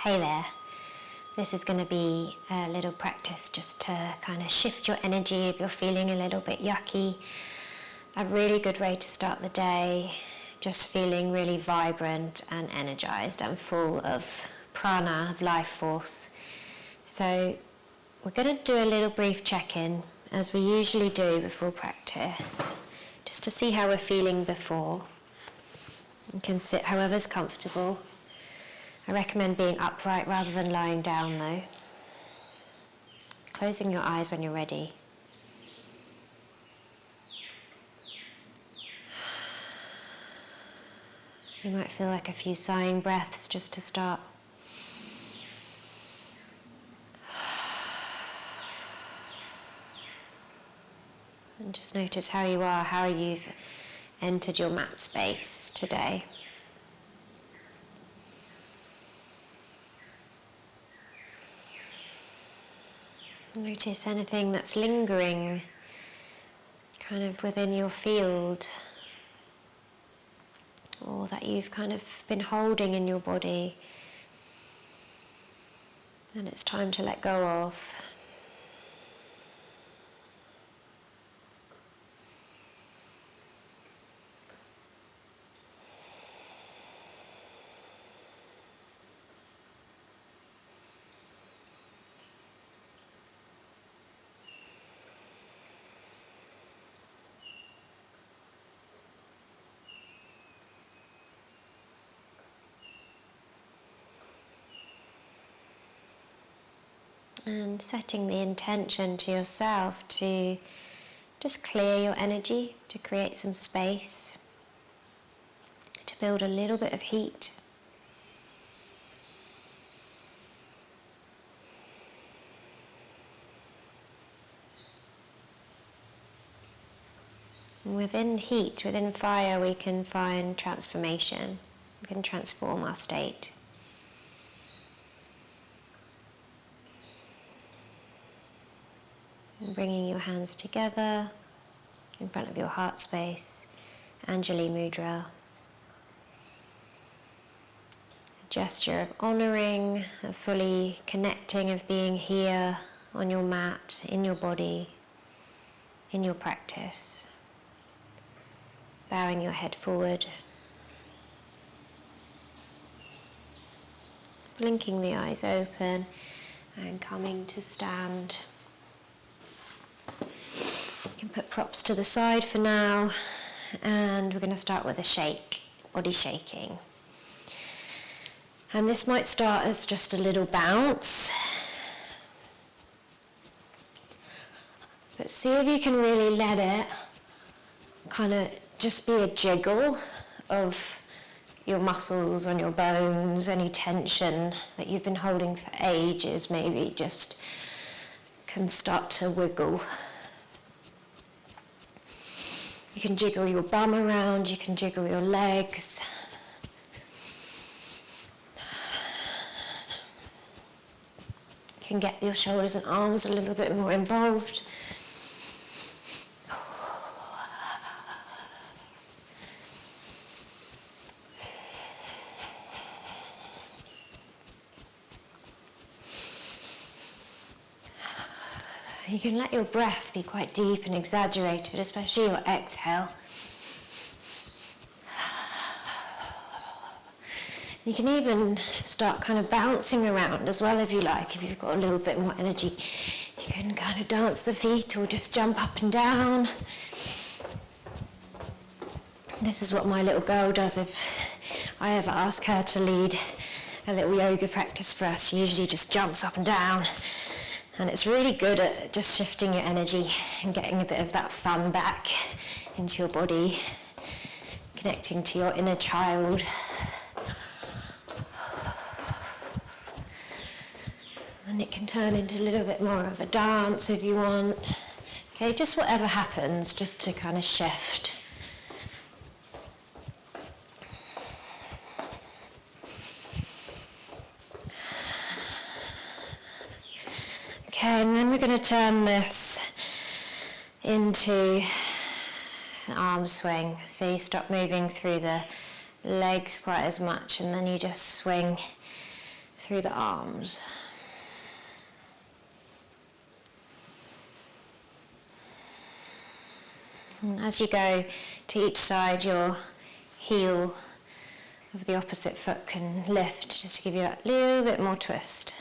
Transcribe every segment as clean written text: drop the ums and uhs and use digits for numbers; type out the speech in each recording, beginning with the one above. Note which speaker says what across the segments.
Speaker 1: Hey there. This is going to be a little practice just to kind of shift your energy if you're feeling a little bit yucky. A really good way to start the day, just feeling really vibrant and energized and full of prana, of life force. So we're going to do a little brief check-in, as we usually do before practice, just to see how we're feeling before. You can sit however's comfortable. I recommend being upright rather than lying down though. Closing your eyes when you're ready. You might feel like a few sighing breaths just to start. And just notice how you are, how you've entered your mat space today. Notice anything that's lingering kind of within your field, or that you've kind of been holding in your body and it's time to let go of. And setting the intention to yourself to just clear your energy, to create some space, to build a little bit of heat. And within heat, within fire, we can find transformation. We can transform our state. And bringing your hands together in front of your heart space, Anjali Mudra. A gesture of honouring, of fully connecting, of being here on your mat, in your body, in your practice. Bowing your head forward. Blinking the eyes open and coming to stand. You can put props to the side for now, and we're going to start with a shake, body shaking. And this might start as just a little bounce, but see if you can really let it kind of just be a jiggle of your muscles on your bones, any tension that you've been holding for ages maybe just can start to wiggle. You can jiggle your bum around, you can jiggle your legs. You can get your shoulders and arms a little bit more involved. You can let your breath be quite deep and exaggerated, especially your exhale. You can even start kind of bouncing around as well if you like, if you've got a little bit more energy. You can kind of dance the feet or just jump up and down. This is what my little girl does if I ever ask her to lead a little yoga practice for us. She usually just jumps up and down. And it's really good at just shifting your energy and getting a bit of that fun back into your body, connecting to your inner child. And it can turn into a little bit more of a dance if you want. Okay, just whatever happens, just to kind of shift. Okay, and then we're going to turn this into an arm swing. So you stop moving through the legs quite as much, and then you just swing through the arms. And as you go to each side, your heel of the opposite foot can lift, just to give you that little bit more twist.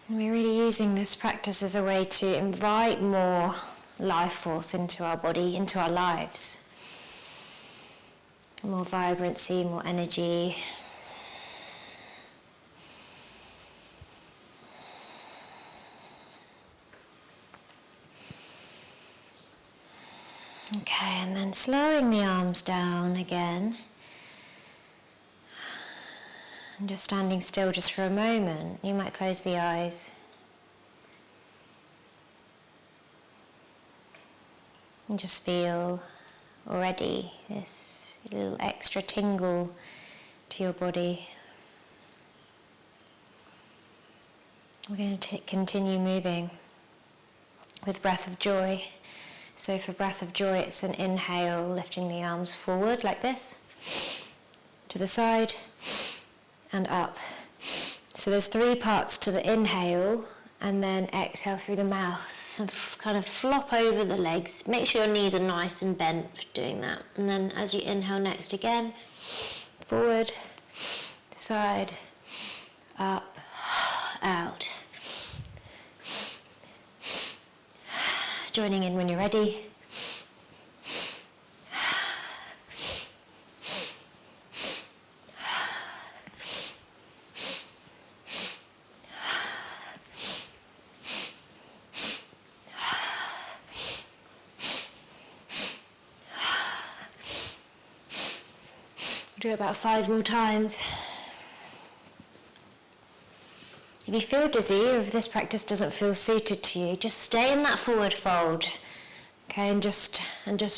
Speaker 1: And we're really using this practice as a way to invite more life force into our body, into our lives. More vibrancy, more energy. Okay, and then slowing the arms down again. And just standing still just for a moment. You might close the eyes. And just feel already this little extra tingle to your body. We're going to continue moving with breath of joy. So for breath of joy, it's an inhale, lifting the arms forward like this, to the side and up. So there's 3 parts to the inhale, and then exhale through the mouth and kind of flop over the legs. Make sure your knees are nice and bent for doing that. And then as you inhale next again, forward, side, up, out. Joining in when you're ready. Do it about 5 more times. If you feel dizzy, or if this practice doesn't feel suited to you, just stay in that forward fold, okay, and just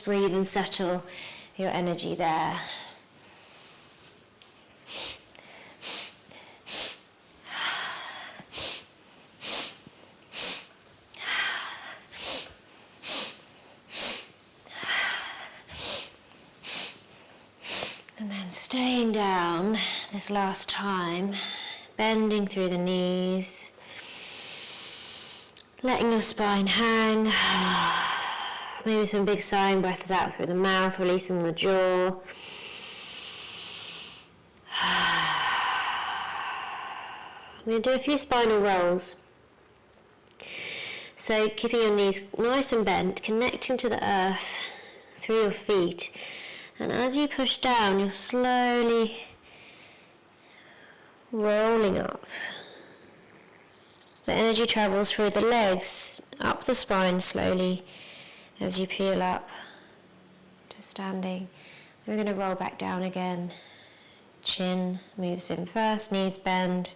Speaker 1: breathe and settle your energy there. And then staying down this last time, bending through the knees, letting your spine hang, maybe some big sighing breaths out through the mouth, releasing the jaw. I'm going to do a few spinal rolls. So keeping your knees nice and bent, connecting to the earth through your feet. And as you push down, you're slowly rolling up. The energy travels through the legs, up the spine slowly as you peel up to standing. We're going to roll back down again. Chin moves in first, knees bend.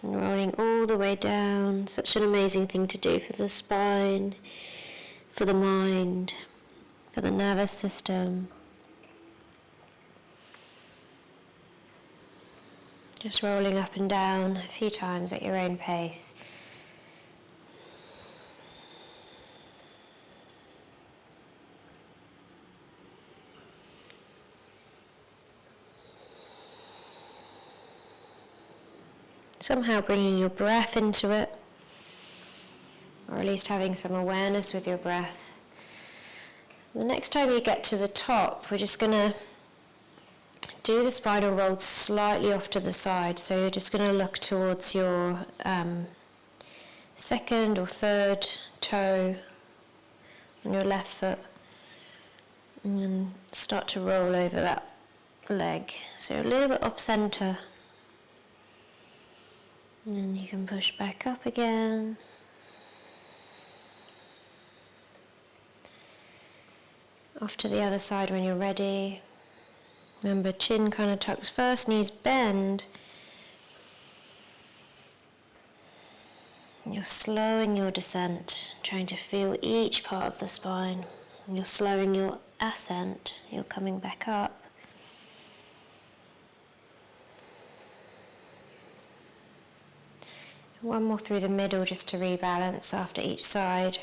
Speaker 1: And rolling all the way down. Such an amazing thing to do for the spine, for the mind, for the nervous system. Just rolling up and down a few times at your own pace. Somehow bringing your breath into it, or at least having some awareness with your breath. The next time you get to the top, we're just going to do the spinal roll slightly off to the side. So you're just going to look towards your second or third toe on your left foot, and then start to roll over that leg. So a little bit off center. And then you can push back up again. Off to the other side when you're ready. Remember, chin kind of tucks first, knees bend. And you're slowing your descent, trying to feel each part of the spine. And you're slowing your ascent, you're coming back up. One more through the middle just to rebalance after each side.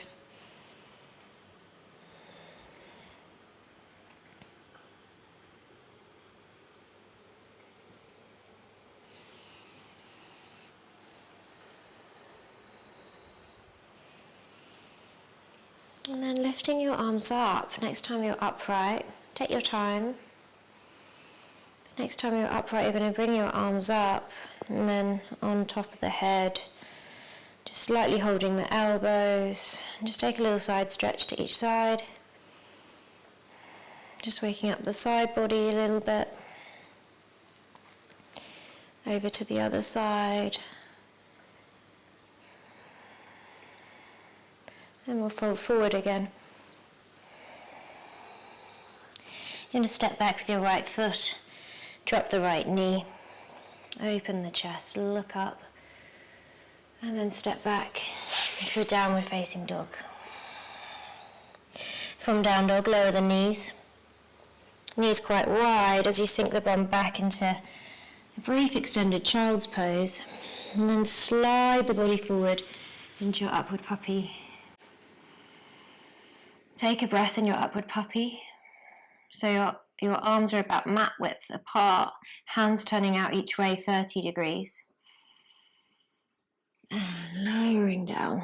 Speaker 1: And then lifting your arms up. Next time you're upright, take your time. Next time you're upright, you're going to bring your arms up and then on top of the head, just slightly holding the elbows. Just take a little side stretch to each side. Just waking up the side body a little bit. Over to the other side. Then we'll fold forward again. You're going to step back with your right foot. Drop the right knee. Open the chest, look up. And then step back into a downward facing dog. From down dog, lower the knees. Knees quite wide as you sink the bum back into a brief extended child's pose. And then slide the body forward into your upward puppy. Take a breath in your upward puppy. So your arms are about mat width apart, hands turning out each way 30 degrees. And lowering down.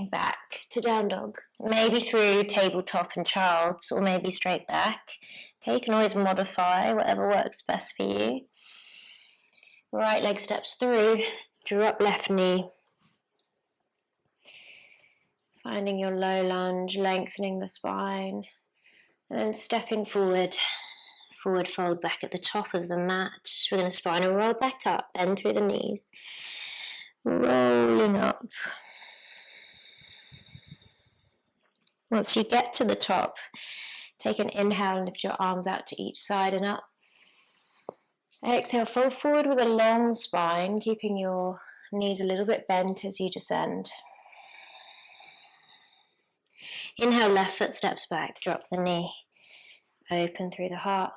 Speaker 1: Back to down dog. Maybe through tabletop and child's, or maybe straight back. Okay, you can always modify whatever works best for you. Right leg steps through, drop left knee. Finding your low lunge, lengthening the spine. And then stepping forward, forward fold back at the top of the mat. We're going to spinal roll back up, bend through the knees. Rolling up. Once you get to the top, take an inhale and lift your arms out to each side and up. Exhale, fold forward with a long spine, keeping your knees a little bit bent as you descend. Inhale, left foot steps back, drop the knee, open through the heart.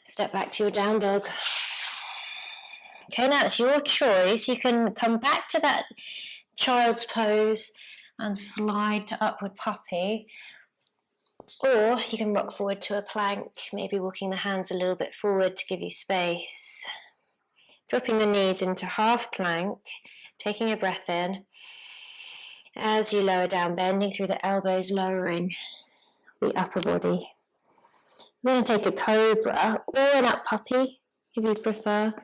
Speaker 1: Step back to your down dog. Okay, now it's your choice. You can come back to that child's pose and slide to upward puppy, or you can rock forward to a plank, maybe walking the hands a little bit forward to give you space. Dropping the knees into half plank, taking a breath in. As you lower down, bending through the elbows, lowering the upper body. We're going to take a cobra or an up puppy, if you prefer.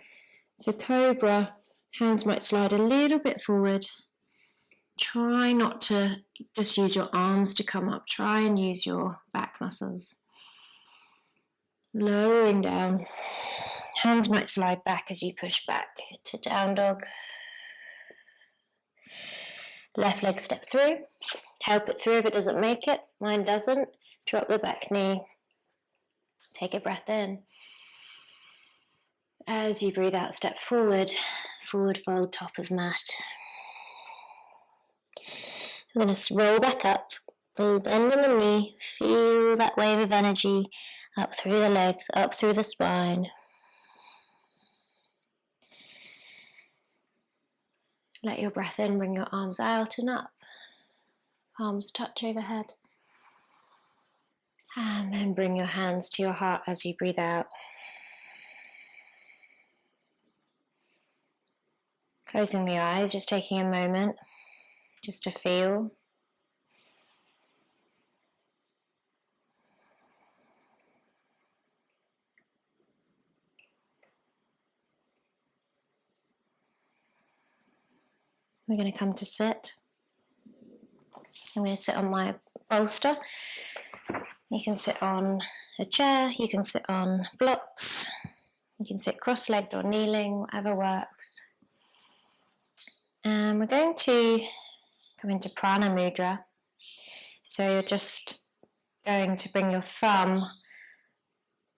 Speaker 1: For cobra, hands might slide a little bit forward. Try not to just use your arms to come up. Try and use your back muscles. Lowering down. Hands might slide back as you push back to down dog. Left leg step through. Help it through if it doesn't make it. Mine doesn't. Drop the back knee. Take a breath in. As you breathe out, step forward. Forward fold, top of mat. We're going to roll back up. Bend in the knee. Feel that wave of energy up through the legs, up through the spine. Let your breath in, bring your arms out and up. Palms touch overhead. And then bring your hands to your heart as you breathe out. Closing the eyes, just taking a moment just to feel. We're going to come to sit. I'm going to sit on my bolster. You can sit on a chair, you can sit on blocks, you can sit cross-legged or kneeling, whatever works. And we're going to come into prana mudra. So you're just going to bring your thumb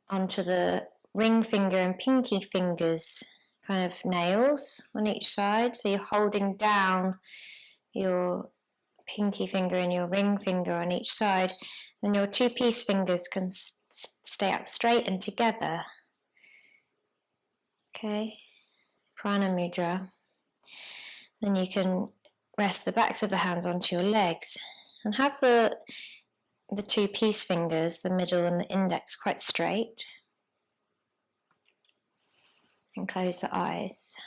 Speaker 1: onto the ring finger and pinky fingers, kind of nails on each side. So you're holding down your pinky finger and your ring finger on each side. Then your two peace fingers can stay up straight and together. Okay. prana mudra, then you can rest the backs of the hands onto your legs and have the two peace fingers, the middle and the index, quite straight. And close the eyes.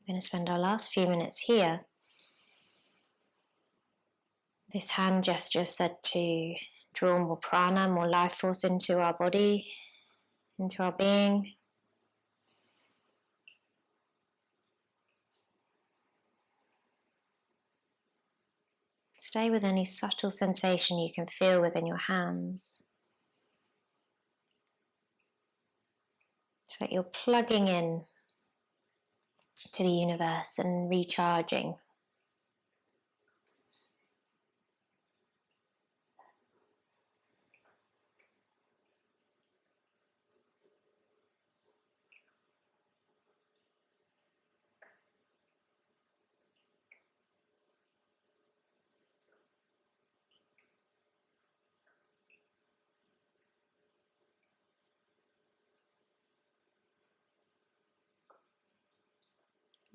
Speaker 1: We're going to spend our last few minutes here. This hand gesture said to draw more prana, more life force into our body, into our being. Stay with any subtle sensation you can feel within your hands. It's like you're plugging in to the universe and recharging.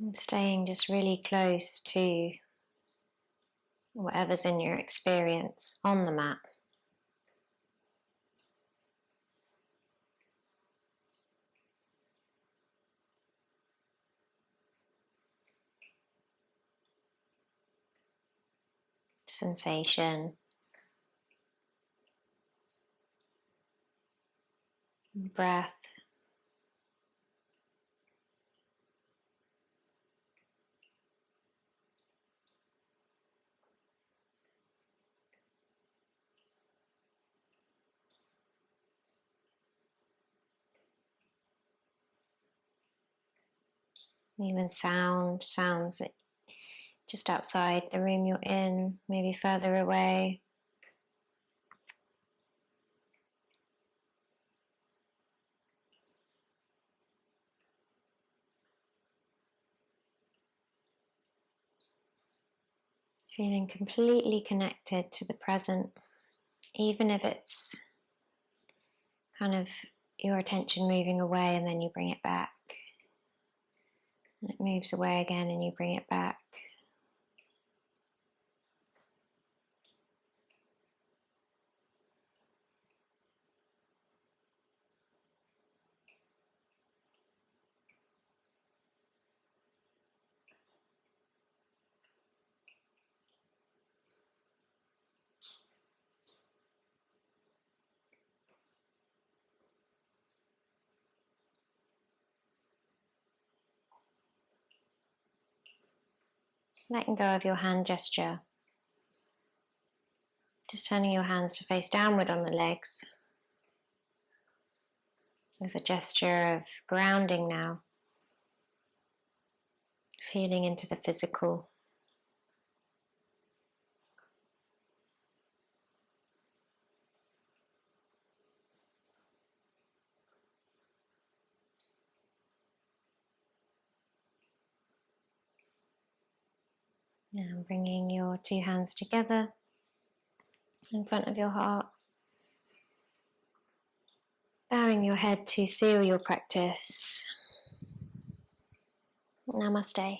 Speaker 1: And staying just really close to whatever's in your experience on the mat. Sensation, breath. Even sounds just outside the room you're in, maybe further away. Feeling completely connected to the present, even if it's kind of your attention moving away and then you bring it back. And it moves away again and you bring it back. Letting go of your hand gesture. Just turning your hands to face downward on the legs. There's a gesture of grounding now. Feeling into the physical. And bringing your two hands together in front of your heart. Bowing your head to seal your practice. Namaste.